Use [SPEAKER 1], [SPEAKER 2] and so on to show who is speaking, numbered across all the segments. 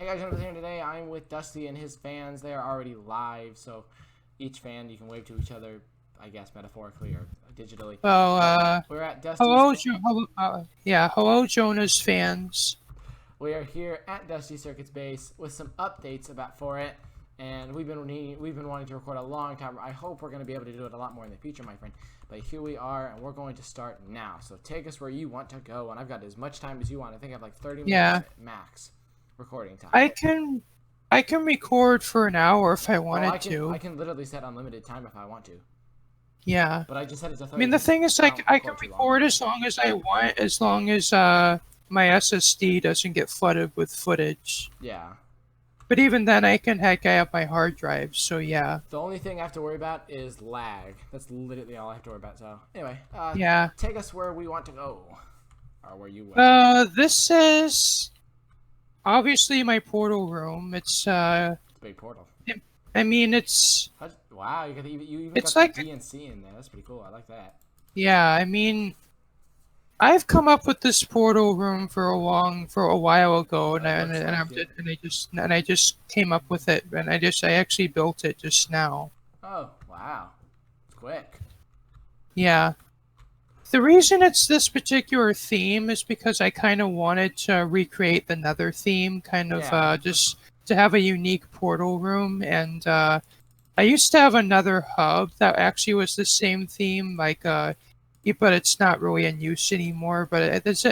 [SPEAKER 1] guys, JonahPlayss here. Today I'm with Dusty and his fans. They are already live, so each fan you can wave to each other, I guess metaphorically or digitally.
[SPEAKER 2] Well,
[SPEAKER 1] We're at Dusty's.
[SPEAKER 2] hello, Jonah's fans.
[SPEAKER 1] We are here at DustyCircuit's base with some updates about For It, and we've been wanting to record a long time. I hope we're going to be able to do it a lot more in the future, my friend. But here we are, and we're going to start now. So take us where you want to go, and I've got as much time as you want. I think I have like 30 minutes max recording time.
[SPEAKER 2] I can record for an hour if I wanted to.
[SPEAKER 1] I can literally set unlimited time if I want to.
[SPEAKER 2] Yeah.
[SPEAKER 1] But I just said it's a 30.
[SPEAKER 2] I mean, the thing is, I can record as long as I want, as long as my SSD doesn't get flooded with footage.
[SPEAKER 1] Yeah.
[SPEAKER 2] But even then, I can hack up my hard drive, so yeah.
[SPEAKER 1] The only thing I have to worry about is lag. That's literally all I have to worry about. So anyway,
[SPEAKER 2] yeah.
[SPEAKER 1] Take us where we want to go, or where you want.
[SPEAKER 2] This is obviously my portal room. It's
[SPEAKER 1] a big portal.
[SPEAKER 2] I mean, it's.
[SPEAKER 1] Wow, you even
[SPEAKER 2] it's
[SPEAKER 1] got
[SPEAKER 2] like
[SPEAKER 1] the DNC in there. That's pretty cool. I like that.
[SPEAKER 2] Yeah, I mean, I've come up with this portal room for a while ago, and I just came up with it, and I actually built it just now.
[SPEAKER 1] Oh wow, it's quick.
[SPEAKER 2] Yeah, the reason it's this particular theme is because I kind of wanted to recreate the Nether theme, just to have a unique portal room, and I used to have another hub that actually was the same theme, but it's not really in use anymore. But it's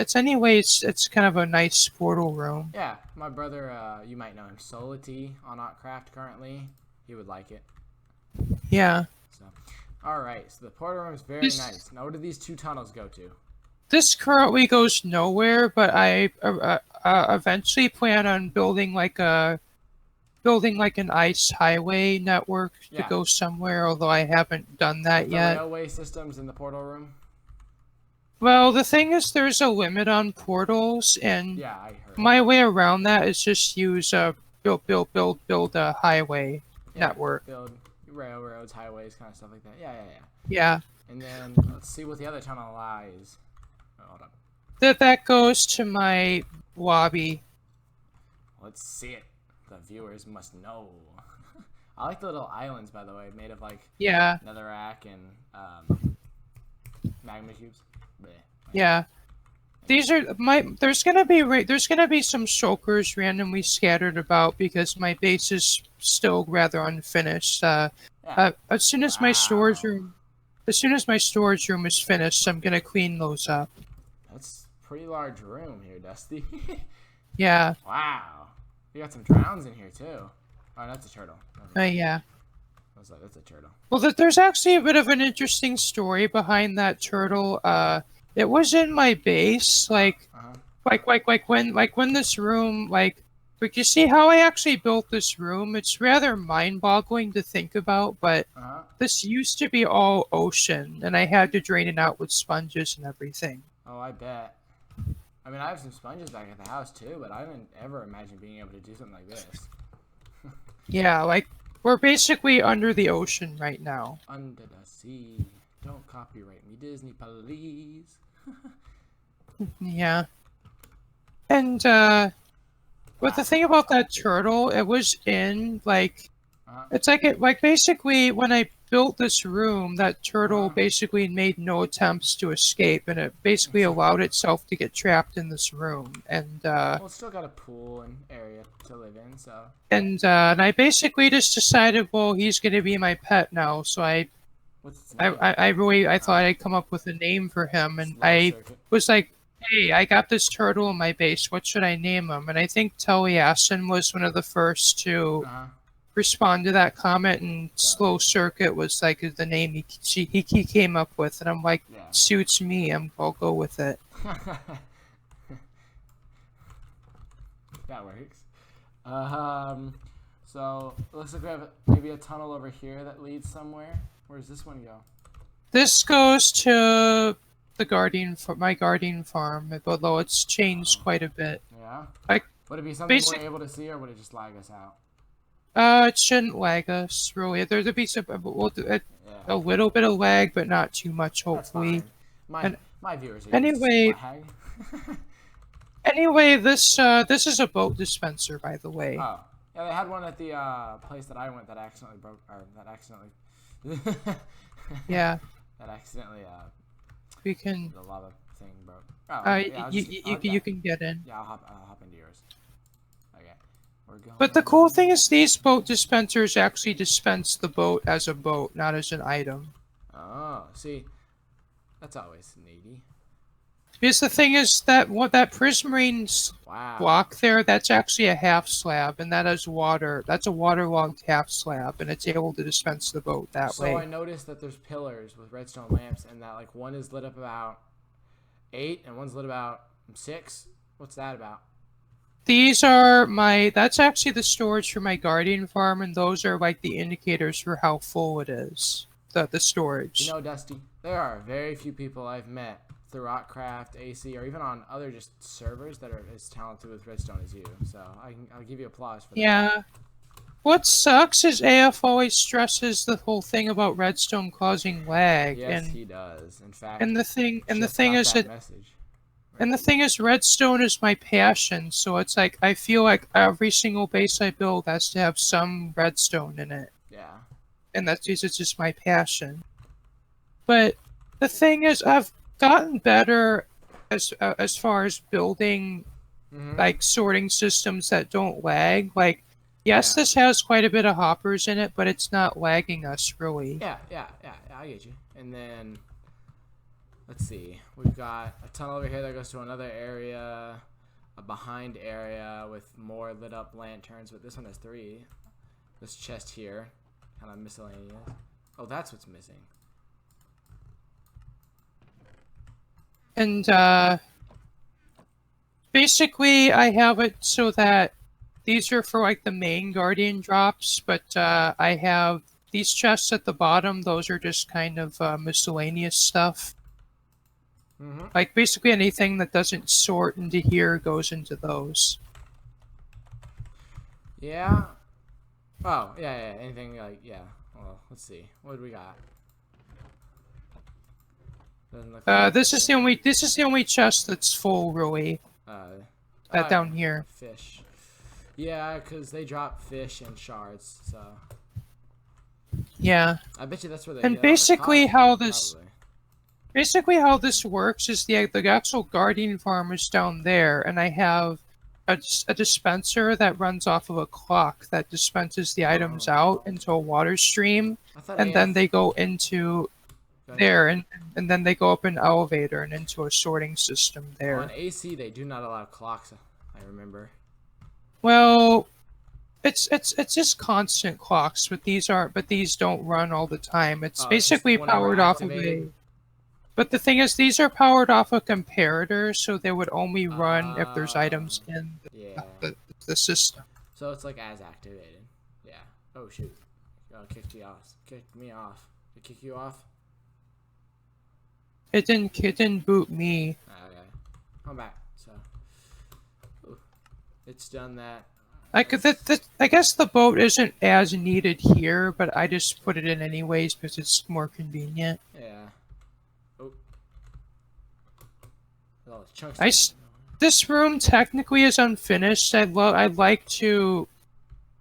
[SPEAKER 2] kind of a nice portal room.
[SPEAKER 1] Yeah, my brother, you might know him, Solity on Otcraft currently. He would like it.
[SPEAKER 2] Yeah.
[SPEAKER 1] So, all right. So the portal room is very nice. Now, where do these two tunnels go to?
[SPEAKER 2] This currently goes nowhere, but I eventually plan on building an ice highway network to go somewhere, although I haven't done that yet.
[SPEAKER 1] Railway systems in the portal room?
[SPEAKER 2] Well, the thing is, there's a limit on portals, and my way around that is just use build a highway network.
[SPEAKER 1] Build railroads, highways, kind of stuff like that.
[SPEAKER 2] Yeah.
[SPEAKER 1] And then let's see what the other tunnel lies. Oh, hold up.
[SPEAKER 2] That goes to my lobby.
[SPEAKER 1] Let's see it. The viewers must know. I like the little islands, by the way, made of netherrack and magma cubes. Blech.
[SPEAKER 2] Yeah, these are There's gonna be some shulkers randomly scattered about because my base is still rather unfinished. As soon as my storage room is finished, I'm gonna clean those up.
[SPEAKER 1] That's a pretty large room here, Dusty.
[SPEAKER 2] Yeah.
[SPEAKER 1] Wow. You got some drowns in here too. Oh, that's a turtle.
[SPEAKER 2] Yeah.
[SPEAKER 1] That's a turtle.
[SPEAKER 2] Well, there's actually a bit of an interesting story behind that turtle. It was in my base, when this room, you see how I actually built this room? It's rather mind-boggling to think about, but this used to be all ocean, and I had to drain it out with sponges and everything.
[SPEAKER 1] Oh, I bet. I mean, I have some sponges back at the house too, but I didn't ever imagine being able to do something like this.
[SPEAKER 2] Yeah, we're basically under the ocean right now.
[SPEAKER 1] Under the sea. Don't copyright me, Disney, please.
[SPEAKER 2] Yeah. And, but the thing about that turtle, it was in, basically, when I built this room, that turtle basically made no attempts to escape, and it basically allowed itself to get trapped in this room. And
[SPEAKER 1] well, it's still got a pool and area to live in, so.
[SPEAKER 2] And I basically just decided, well, he's gonna be my pet now. So I thought I'd come up with a name for him, and I was like, hey, I got this turtle in my base. What should I name him? And I think Taliesin was one of the first to respond to that comment, and Slow Circuit was the name he came up with, and I'm like, suits me. I'll go with it.
[SPEAKER 1] That works. So looks like we have maybe a tunnel over here that leads somewhere. Where does this one go?
[SPEAKER 2] This goes to my guardian farm, although it's changed quite a bit.
[SPEAKER 1] Yeah. Would it be something we're able to see, or would it just lag us out?
[SPEAKER 2] It shouldn't lag us, really. There'd be a little bit of lag, but not too much, hopefully.
[SPEAKER 1] My viewers are
[SPEAKER 2] anyway, Anyway, this is a boat dispenser, by the way.
[SPEAKER 1] Oh, yeah, they had one at the place that I went that accidentally broke, or that accidentally.
[SPEAKER 2] Yeah.
[SPEAKER 1] That accidentally
[SPEAKER 2] We can.
[SPEAKER 1] the lava thing broke. Oh, okay, yeah,
[SPEAKER 2] You can get in.
[SPEAKER 1] Yeah, I'll hop into yours. Okay, we're going.
[SPEAKER 2] But the cool thing is these boat dispensers actually dispense the boat as a boat, not as an item.
[SPEAKER 1] Oh, see, that's always needy.
[SPEAKER 2] Because the thing is that that prismarine block there, that's actually a half slab, and that has water. That's a waterlogged half slab, and it's able to dispense the boat that way.
[SPEAKER 1] So I noticed that there's pillars with redstone lamps, and that like one is lit up about 8, and one's lit about 6. What's that about?
[SPEAKER 2] These are that's actually the storage for my guardian farm, and those are like the indicators for how full it is. The storage.
[SPEAKER 1] You know, Dusty, there are very few people I've met through Rockcraft, AC, or even on other just servers that are as talented with redstone as you. So I'll give you applause for that.
[SPEAKER 2] Yeah. What sucks is AF always stresses the whole thing about redstone causing lag.
[SPEAKER 1] Yes,
[SPEAKER 2] and,
[SPEAKER 1] he does. In fact,
[SPEAKER 2] and the thing is that
[SPEAKER 1] message.
[SPEAKER 2] And the thing is, redstone is my passion, so it's like, I feel like every single base I build has to have some redstone in it.
[SPEAKER 1] Yeah.
[SPEAKER 2] And that's because it's just my passion. But the thing is, I've gotten better as far as building, like, sorting systems that don't lag. Like, yes, this has quite a bit of hoppers in it, but it's not lagging us, really.
[SPEAKER 1] Yeah, I get you. And then... let's see. We've got a tunnel over here that goes to another area, a behind area with more lit up lanterns, but this one has 3. This chest here, kind of miscellaneous. Oh, that's what's missing.
[SPEAKER 2] And basically, I have it so that these are for like the main guardian drops, but I have these chests at the bottom. Those are just kind of miscellaneous stuff. Like, basically anything that doesn't sort into here goes into those.
[SPEAKER 1] Yeah. Oh, yeah. Anything like, yeah. Well, let's see. What do we got? Doesn't look like
[SPEAKER 2] This is the only chest that's full, really. Down here.
[SPEAKER 1] Fish. Yeah, because they drop fish and shards, so.
[SPEAKER 2] Yeah.
[SPEAKER 1] I bet you that's where they.
[SPEAKER 2] And basically how this. Basically, how this works is the actual guardian farm is down there, and I have a dispenser that runs off of a clock that dispenses the items out into a water stream, and then they go into there, and then they go up an elevator and into a sorting system there.
[SPEAKER 1] On AC, they do not allow clocks. I remember.
[SPEAKER 2] Well, it's just constant clocks, but these aren't. But these don't run all the time. It's basically powered off of a. But the thing is, these are powered off a comparator, so they would only run if there's items in the system.
[SPEAKER 1] So it's like as activated. Yeah. Oh shoot! Oh, kicked me off. Kicked me off. Did it kick you off?
[SPEAKER 2] It didn't boot me.
[SPEAKER 1] Okay. I'm back. So it's done that.
[SPEAKER 2] I guess the boat isn't as needed here, but I just put it in anyways because it's more convenient.
[SPEAKER 1] Yeah.
[SPEAKER 2] This room technically is unfinished. I'd like to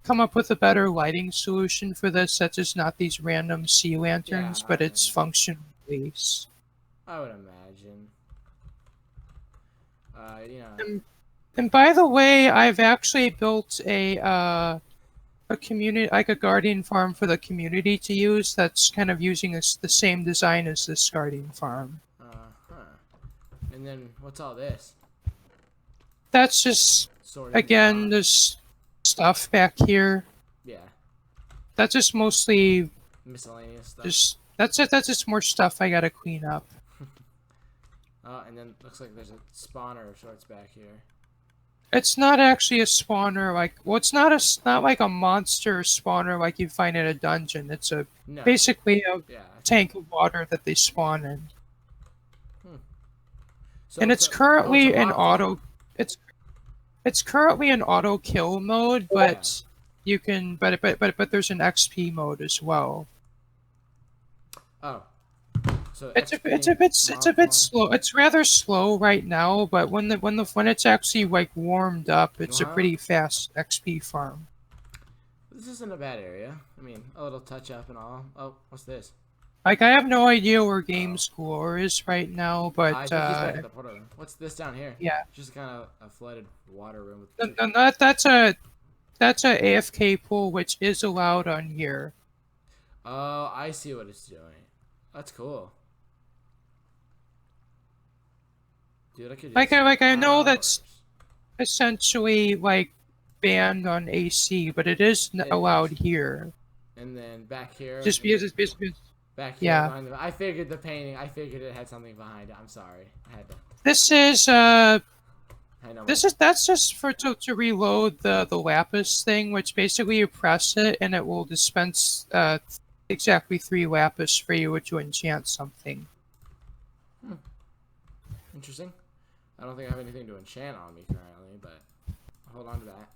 [SPEAKER 2] come up with a better lighting solution for this. That's just not these random sea lanterns, but it's functional at least.
[SPEAKER 1] I would imagine.
[SPEAKER 2] And by the way, I've actually built a community, like a guardian farm for the community to use. That's kind of using the same design as this guardian farm.
[SPEAKER 1] And then what's all this?
[SPEAKER 2] That's just again this stuff back here.
[SPEAKER 1] Yeah.
[SPEAKER 2] That's just mostly
[SPEAKER 1] miscellaneous stuff.
[SPEAKER 2] That's just more stuff I gotta clean up.
[SPEAKER 1] And then looks like there's a spawner of sorts back here.
[SPEAKER 2] It's not actually a spawner it's not like a monster spawner like you find in a dungeon. It's basically a tank of water that they spawn in. So and it's currently in auto. It's currently in auto kill mode, but you can. But there's an XP mode as well.
[SPEAKER 1] Oh, So
[SPEAKER 2] It's a
[SPEAKER 1] XP,
[SPEAKER 2] bit slow. It's rather slow right now, but when it's actually like warmed up, it's a pretty fast XP farm.
[SPEAKER 1] This isn't a bad area. I mean, a little touch up and all. Oh, what's this?
[SPEAKER 2] Like I have no idea where game score is right now, but
[SPEAKER 1] I think he's back at the portal room. What's this down here?
[SPEAKER 2] Yeah,
[SPEAKER 1] just kind of a flooded water room. With
[SPEAKER 2] that's a AFK pool, which is allowed on here.
[SPEAKER 1] Oh, I see what it's doing. That's cool. Dude, I could
[SPEAKER 2] I know that's essentially like banned on AC, but it is allowed here.
[SPEAKER 1] And then back here.
[SPEAKER 2] Just because it's basically.
[SPEAKER 1] Back here.
[SPEAKER 2] Yeah.
[SPEAKER 1] I figured the painting. I figured it had something behind it. I'm sorry. I had to.
[SPEAKER 2] This is that's just for to reload the lapis thing, which basically you press it and it will dispense exactly 3 lapis for you to enchant something.
[SPEAKER 1] Interesting. I don't think I have anything to enchant on me currently, but I'll hold on to that.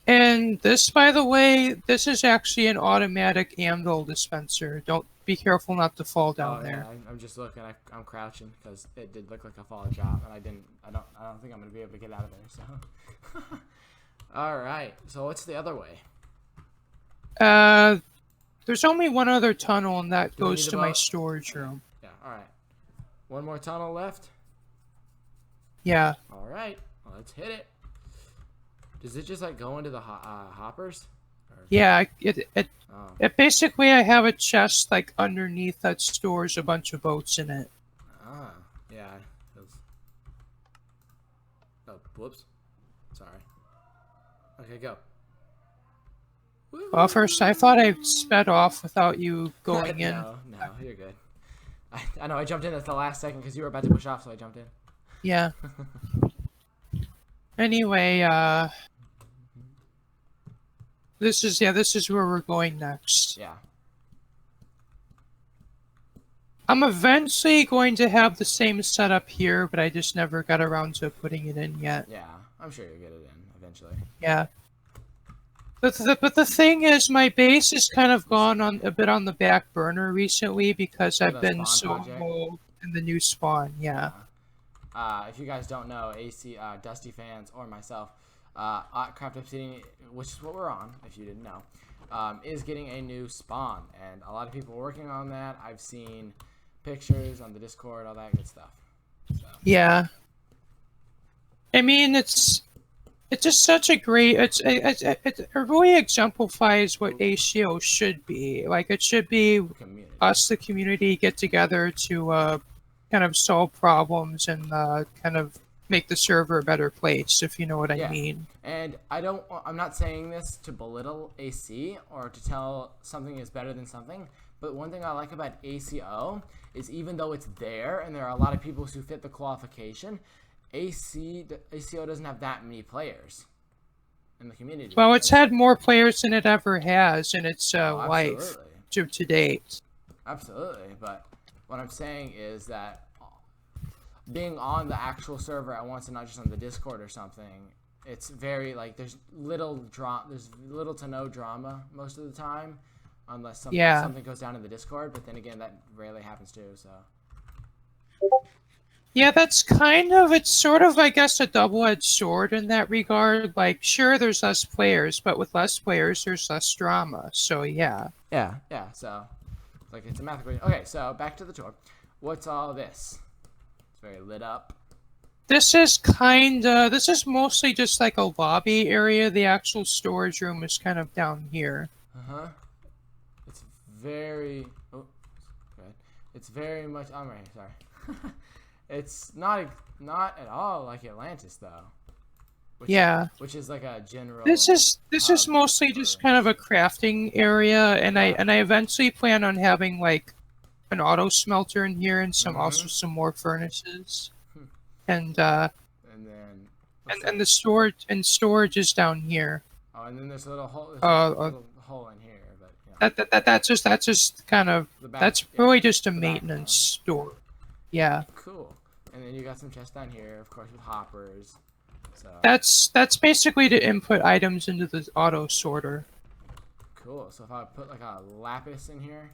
[SPEAKER 2] And this, by the way, this is actually an automatic anvil dispenser. Don't be careful not to fall down there.
[SPEAKER 1] Yeah, I'm just looking. I'm crouching because it did look like a fall drop, and I don't think I'm gonna be able to get out of there. So, all right. So what's the other way?
[SPEAKER 2] There's only one other tunnel, and that goes to my storage room.
[SPEAKER 1] Yeah. All right. One more tunnel left.
[SPEAKER 2] Yeah.
[SPEAKER 1] All right. Well, let's hit it. Does it just like go into the hoppers? Or...
[SPEAKER 2] Yeah, it basically I have a chest like underneath that stores a bunch of boats in it.
[SPEAKER 1] Ah, yeah. Oh, whoops. Sorry. Okay, go.
[SPEAKER 2] Well, first I thought I sped off without you going in.
[SPEAKER 1] No, you're good. I know I jumped in at the last second because you were about to push off, so I jumped in.
[SPEAKER 2] Yeah. Anyway, this is where we're going next.
[SPEAKER 1] Yeah.
[SPEAKER 2] I'm eventually going to have the same setup here, but I just never got around to putting it in yet.
[SPEAKER 1] Yeah, I'm sure you'll get it in eventually.
[SPEAKER 2] Yeah. But the thing is, my base has kind of gone on a bit on the back burner recently because I've been so involved in the new spawn. Yeah.
[SPEAKER 1] If you guys don't know, Dusty fans or myself, Craft Obsidian, which is what we're on, if you didn't know, is getting a new spawn, and a lot of people are working on that. I've seen pictures on the Discord, all that good stuff. So.
[SPEAKER 2] Yeah. I mean, it's just such a great. It really exemplifies what ACO should be. Like it should be us, the community, get together to kind of solve problems and kind of make the server a better place, if you know what I mean.
[SPEAKER 1] And I'm not saying this to belittle AC or to tell something is better than something, but one thing I like about ACO is even though it's there and there are a lot of people who fit the qualification, ACO doesn't have that many players in the community.
[SPEAKER 2] Well, it's had more players than it ever has in its life to date.
[SPEAKER 1] Absolutely, but what I'm saying is that being on the actual server at once and not just on the Discord or something, it's very like there's little to no drama most of the time, unless something goes down in the Discord. But then again, that rarely happens too. So
[SPEAKER 2] yeah, that's it's sort of I guess a double-edged sword in that regard. Like sure, there's less players, but with less players, there's less drama. So yeah.
[SPEAKER 1] Yeah. So like it's a math equation. Okay, so back to the tour. What's all this? It's very lit up.
[SPEAKER 2] This is mostly just like a lobby area. The actual storage room is kind of down here.
[SPEAKER 1] It's very it's very much I'm right here, sorry. It's not at all like Atlantis though. Which is like a general
[SPEAKER 2] This is mostly just kind of a crafting area, and I eventually plan on having like an auto smelter in here and also some more furnaces. And the storage is down here.
[SPEAKER 1] Oh, and then there's a little hole in here, but yeah.
[SPEAKER 2] That's just kind of really just a maintenance store. Yeah.
[SPEAKER 1] Cool. And then you got some chests down here, of course, with hoppers. So.
[SPEAKER 2] That's basically to input items into the auto sorter.
[SPEAKER 1] Cool. So if I put like a lapis in here.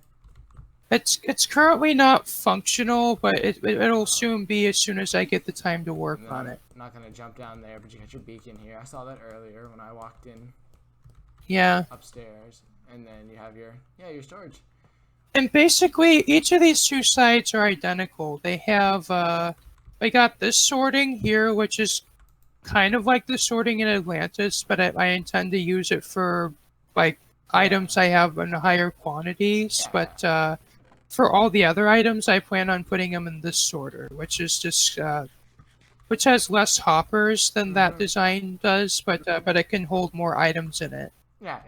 [SPEAKER 2] It's currently not functional, but it'll soon be as soon as I get the time to work on it.
[SPEAKER 1] I'm not gonna jump down there, but you got your beacon here. I saw that earlier when I walked in.
[SPEAKER 2] Yeah.
[SPEAKER 1] Upstairs, and then you have your storage.
[SPEAKER 2] And basically, each of these two sites are identical. They have I got this sorting here, which is kind of like the sorting in Atlantis, but I intend to use it for like items I have in higher quantities. But for all the other items, I plan on putting them in this sorter, which is just which has less hoppers than that design does, but it can hold more items in it.
[SPEAKER 1] Yeah.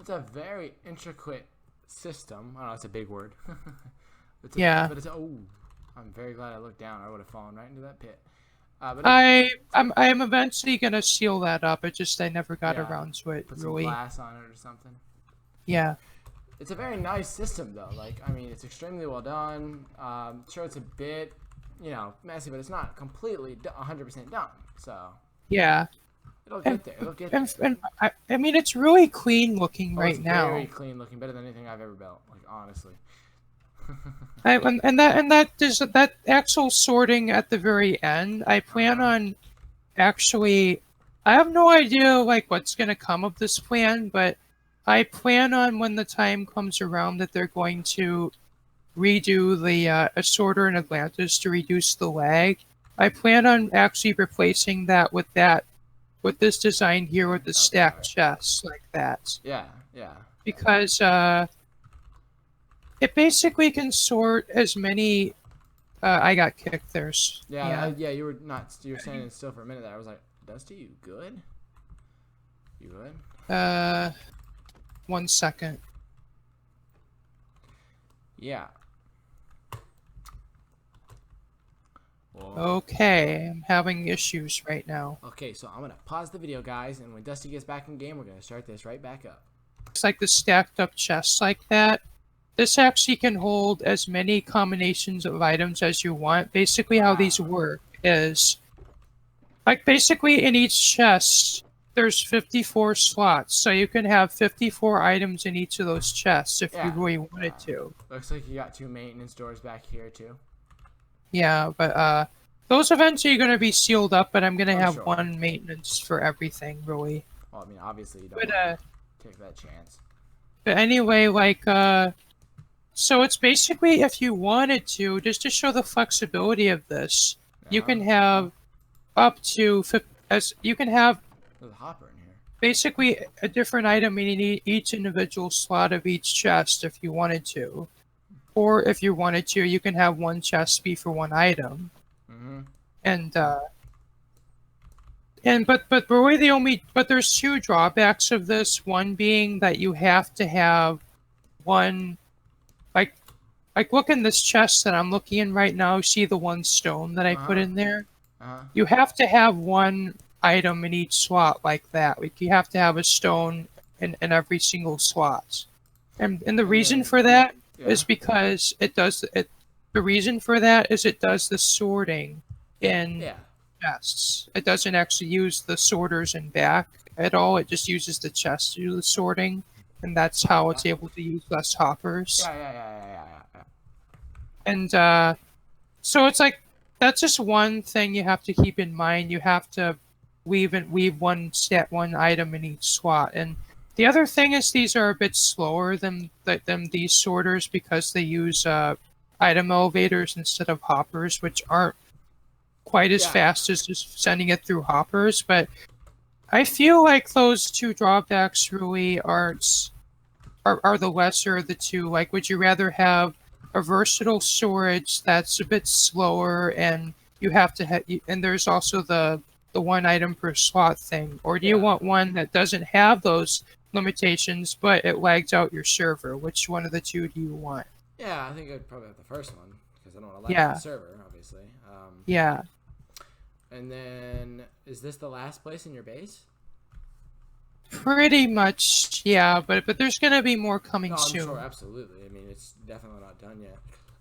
[SPEAKER 1] It's a very intricate system. I don't know, it's a big word.
[SPEAKER 2] Yeah.
[SPEAKER 1] But I'm very glad I looked down. I would have fallen right into that pit.
[SPEAKER 2] I'm eventually gonna seal that up. It just I never got around to it.
[SPEAKER 1] Put
[SPEAKER 2] really.
[SPEAKER 1] Some glass on it or something.
[SPEAKER 2] Yeah.
[SPEAKER 1] It's a very nice system though. Like, I mean, it's extremely well done. Sure, it's a bit, messy, but it's not completely 100% done. So.
[SPEAKER 2] Yeah.
[SPEAKER 1] It'll get there. It'll get there.
[SPEAKER 2] And I mean, it's really clean looking right now.
[SPEAKER 1] Very clean looking, better than anything I've ever built. Like, honestly.
[SPEAKER 2] and that actual sorting at the very end, I plan on actually. I have no idea like what's gonna come of this plan, but I plan on when the time comes around that they're going to redo the a sorter in Atlantis to reduce the lag. I plan on actually replacing that with this design here with the stacked chests like that.
[SPEAKER 1] Yeah.
[SPEAKER 2] Because it basically can sort as many. I got kicked there.
[SPEAKER 1] Yeah. You were not. You were standing still for a minute there. I was like, Dusty, you good? You good?
[SPEAKER 2] 1 second.
[SPEAKER 1] Yeah. Whoa.
[SPEAKER 2] Okay, I'm having issues right now.
[SPEAKER 1] Okay, so I'm gonna pause the video, guys, and when Dusty gets back in game, we're gonna start this right back up.
[SPEAKER 2] It's like the stacked up chests like that. This actually can hold as many combinations of items as you want. Basically, how these work is, like, basically in each chest, there's 54 slots, so you can have 54 items in each of those chests if you really wanted to.
[SPEAKER 1] Looks like you got 2 maintenance doors back here too.
[SPEAKER 2] Yeah, but those eventually are going to be sealed up, but I'm going to have one maintenance for everything, really.
[SPEAKER 1] Well, I mean, obviously you don't want to take that chance.
[SPEAKER 2] But anyway, like, so it's basically, if you wanted to, just to show the flexibility of this, you can have up to, you can have
[SPEAKER 1] there's a hopper in here.
[SPEAKER 2] Basically a different item in each individual slot of each chest if you wanted to. Or if you wanted to, you can have one chest be for one item. But really there's 2 drawbacks of this. One being that you have to have one, like look in this chest that I'm looking in right now. See the 1 stone that I put in there? You have to have one item in each slot like that. Like, you have to have a stone in every single slot. And the reason for that is because it does the sorting in chests. It doesn't actually use the sorters in back at all. It just uses the chest to do the sorting, and that's how it's able to use less hoppers. And so it's like, that's just one thing you have to keep in mind. You have to weave one item in each slot. And the other thing is these are a bit slower than these sorters because they use item elevators instead of hoppers, which aren't quite as fast as just sending it through hoppers. But I feel like those 2 drawbacks really are the lesser of the 2. Like, would you rather have a versatile storage that's a bit slower, and you have to and there's also the 1 item per slot thing, or do you want one that doesn't have those limitations but it lags out your server? Which one of the 2 do you want?
[SPEAKER 1] Yeah, I think I'd probably have the first one because I don't want to lag the server, obviously.
[SPEAKER 2] Yeah.
[SPEAKER 1] And then, is this the last place in your base?
[SPEAKER 2] Pretty much, yeah, but there's gonna be more coming soon.
[SPEAKER 1] Sure, absolutely. I mean, it's definitely not done yet.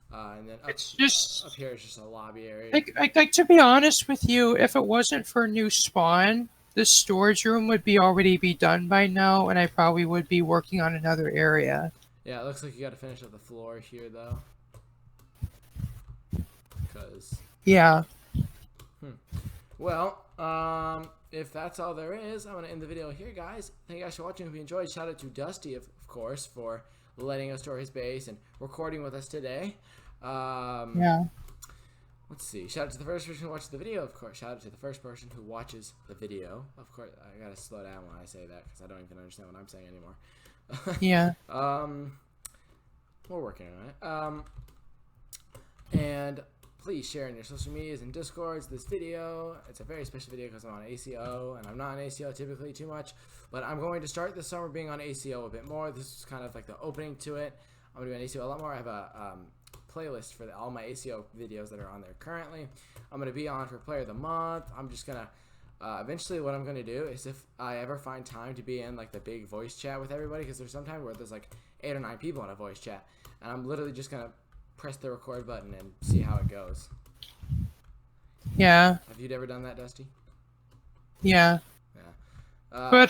[SPEAKER 1] And then
[SPEAKER 2] it's just
[SPEAKER 1] up here is just a lobby area.
[SPEAKER 2] Like to be honest with you, if it wasn't for new spawn, this storage room would already be done by now, and I probably would be working on another area.
[SPEAKER 1] Yeah, it looks like you got to finish up the floor here, though.
[SPEAKER 2] Yeah.
[SPEAKER 1] Well, if that's all there is, I'm going to end the video here, guys. Thank you guys for watching. Hope you enjoyed. Shout out to Dusty, of course, for letting us tour his base and recording with us today.
[SPEAKER 2] Yeah.
[SPEAKER 1] Let's see. Shout out to the first person who watched the video, of course. Shout out to the first person who watches the video. Of course, I got to slow down when I say that because I don't even understand what I'm saying anymore.
[SPEAKER 2] Yeah.
[SPEAKER 1] We're working on it. And please share in your social medias and Discords this video. It's a very special video because I'm on ACO, and I'm not on ACO typically too much, but I'm going to start this summer being on ACO a bit more. This is kind of like the opening to it. I'm going to be on ACO a lot more. I have a playlist for all my ACO videos that are on there currently. I'm going to be on for Player of the Month. I'm just going to eventually what I'm going to do is if I ever find time to be in like the big voice chat with everybody, because there's sometimes where there's like 8 or 9 people in a voice chat, and I'm literally just going to press the record button and see how it goes.
[SPEAKER 2] Yeah.
[SPEAKER 1] Have you ever done that, Dusty?
[SPEAKER 2] Yeah.
[SPEAKER 1] Yeah.
[SPEAKER 2] But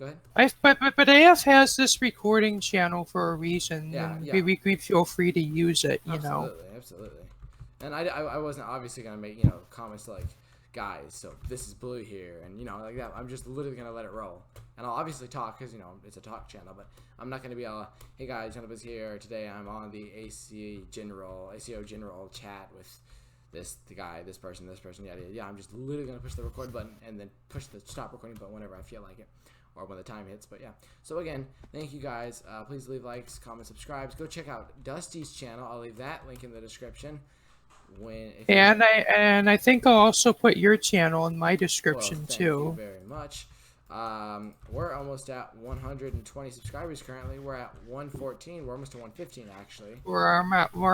[SPEAKER 1] Go ahead.
[SPEAKER 2] But AF has this recording channel for a reason.
[SPEAKER 1] Yeah,
[SPEAKER 2] and
[SPEAKER 1] yeah.
[SPEAKER 2] we feel free to use it, you know.
[SPEAKER 1] Absolutely. And I wasn't obviously gonna make comments like, guys, so this is Blue here, and like that. I'm just literally gonna let it roll, and I'll obviously talk because it's a talk channel, but I'm not gonna be all, hey guys, JonahPlayss here. Today I'm on the ACO general chat with this person, yada yada. Yeah, I'm just literally gonna push the record button and then push the stop recording button whenever I feel like it, or when the time hits. But yeah, so again, thank you guys. Please leave likes, comments, subscribes. Go check out Dusty's channel. I'll leave that link in the description. And
[SPEAKER 2] I think I'll also put your channel in my description too.
[SPEAKER 1] Thank you very much. We're almost at 120 subscribers currently. We're at 114. We're almost to 115 actually.
[SPEAKER 2] Where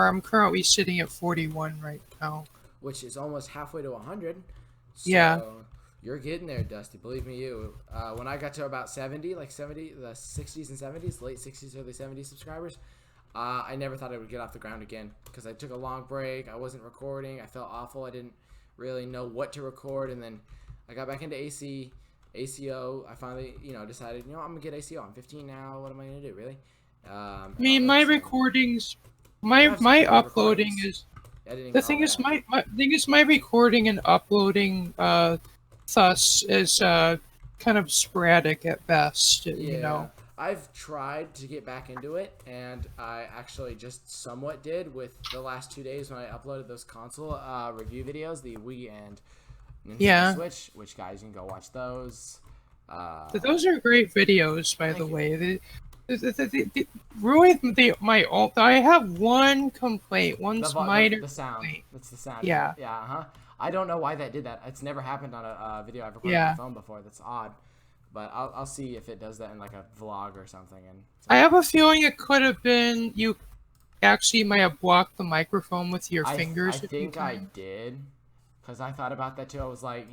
[SPEAKER 2] I'm currently sitting at 41 right now.
[SPEAKER 1] Which is almost halfway to 100. So
[SPEAKER 2] yeah.
[SPEAKER 1] You're getting there, Dusty. Believe me, you. When I got to about 70, the 60s and 70s, late 60s, early 70s subscribers, I never thought I would get off the ground again because I took a long break. I wasn't recording. I felt awful. I didn't really know what to record, and then I got back into ACO. I finally, decided, I'm gonna get ACO. I'm 15 now. What am I gonna do, really?
[SPEAKER 2] I mean, my recordings, my uploading is. The thing is, my recording and uploading, thus is kind of sporadic at best.
[SPEAKER 1] Yeah. I've tried to get back into it, and I actually just somewhat did with the last 2 days when I uploaded those console review videos, the Wii and Nintendo Switch, which guys, you can go watch those.
[SPEAKER 2] Those are great videos, by the way. I have one complaint, minor
[SPEAKER 1] the sound.
[SPEAKER 2] complaint.
[SPEAKER 1] It's the sound.
[SPEAKER 2] Yeah.
[SPEAKER 1] Yeah. I don't know why that did that. It's never happened on a video I've recorded on my phone before. That's odd. But I'll see if it does that in like a vlog or something. And
[SPEAKER 2] I have a feeling it could have been you actually might have blocked the microphone with your fingers.
[SPEAKER 1] I think I did, because I thought about that too. I was like,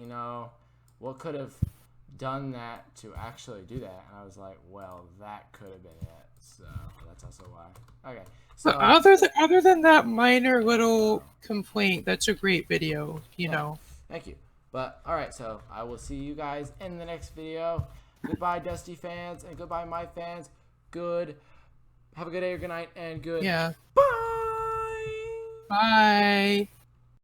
[SPEAKER 1] what could have done that to actually do that? And I was like, well, that could have been it. So that's also why. Okay. So
[SPEAKER 2] other than that minor little complaint, that's a great video.
[SPEAKER 1] Thank you. But, alright, so I will see you guys in the next video. Goodbye, Dusty fans, and goodbye, my fans. Have a good day or good night, and good.
[SPEAKER 2] Yeah.
[SPEAKER 1] Bye!
[SPEAKER 2] Bye!